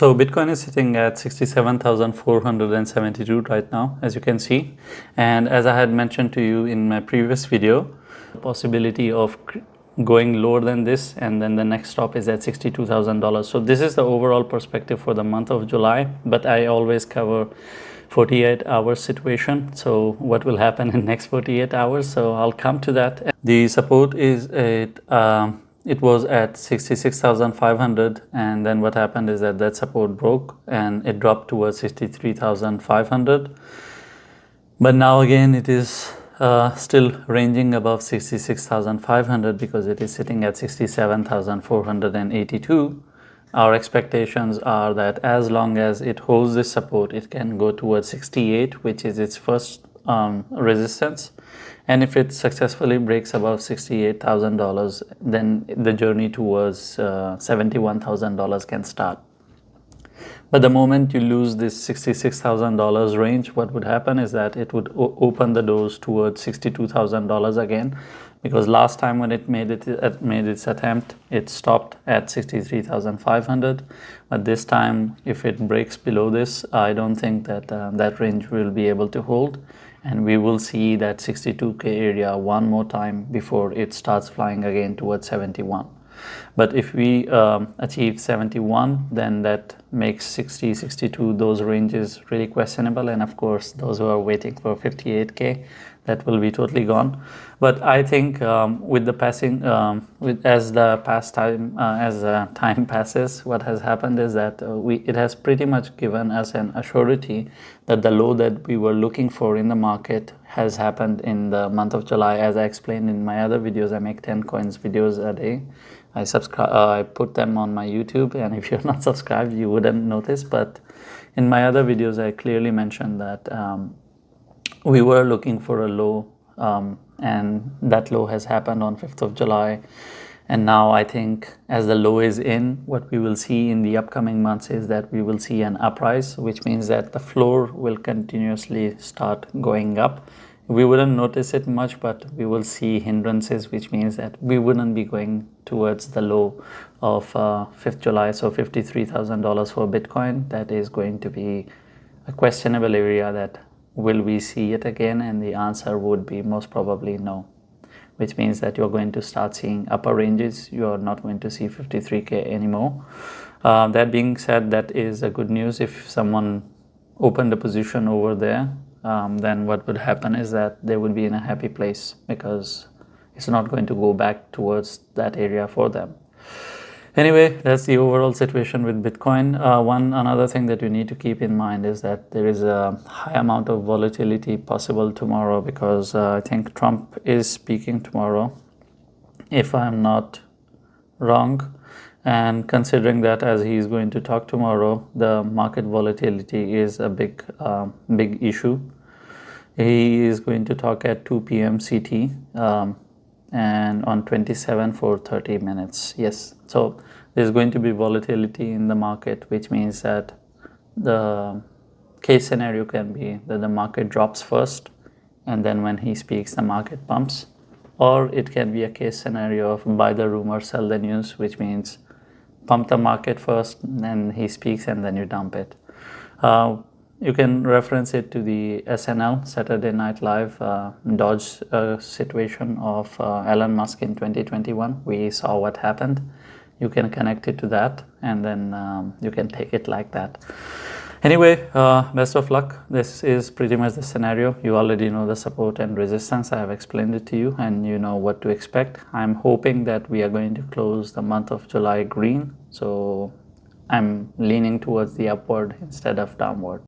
So Bitcoin is sitting at 67,472 right now, as you can see. And as I had mentioned to you in my previous video, possibility of going lower than this, and then the next stop is at $62,000. So this is the overall perspective for the month of July, but I always cover 48 hours situation. So what will happen in next 48 hours? So I'll come to that. The support is it was at 66,500, and then what happened is that support broke and it dropped towards 63,500. But now again it is still ranging above 66,500 because it is sitting at 67,482. Our expectations are that as long as it holds this support, it can go towards 68, which is its first resistance. And if it successfully breaks above $68,000, then the journey towards $71,000 can start. But the moment you lose this $66,000 range, what would happen is that it would open the doors towards $62,000 again, because last time when it made its attempt, it stopped at 63,500. But this time, if it breaks below this, I don't think that that range will be able to hold, and we will see that 62K area one more time before it starts flying again towards 71. But if we achieve 71, then that makes 60, 62, those ranges really questionable. And of course, those who are waiting for 58K, that will be totally gone. But I think with the passing, as time passes, what has happened is that it has pretty much given us an assurity that the low that we were looking for in the market has happened in the month of July. As I explained in my other videos, I make 10 coins videos a day. I put them on my YouTube, and if you're not subscribed, you wouldn't notice. But in my other videos, I clearly mentioned that we were looking for a low, and that low has happened on 5th of July. And now I think as the low is in, what we will see in the upcoming months is that we will see an uprise, which means that the floor will continuously start going up. We wouldn't notice it much, but we will see hindrances, which means that we wouldn't be going towards the low of 5th July. So $53,000 for Bitcoin, that is going to be a questionable area. That will we see it again? And the answer would be most probably no, which means that you're going to start seeing upper ranges. You're not going to see 53K anymore. That being said, that is a good news. If someone opened a position over there, then what would happen is that they would be in a happy place, because it's not going to go back towards that area for them. Anyway, that's the overall situation with Bitcoin. Another thing that you need to keep in mind is that there is a high amount of volatility possible tomorrow, because I think Trump is speaking tomorrow, if I'm not wrong. And considering that as he is going to talk tomorrow, the market volatility is a big issue. He is going to talk at 2 p.m. CT, and on 27 for 30 minutes. Yes, so there's going to be volatility in the market, which means that the case scenario can be that the market drops first, and then when he speaks, the market pumps. Or it can be a case scenario of buy the rumor, sell the news, which means pump the market first, then he speaks, and then you dump it. You can reference it to the SNL, Saturday Night Live, Dodge situation of Elon Musk in 2021. We saw what happened. You can connect it to that, and then you can take it like that. Anyway, best of luck. This is pretty much the scenario. You already know the support and resistance. I have explained it to you, and you know what to expect. I'm hoping that we are going to close the month of July green. So I'm leaning towards the upward instead of downward.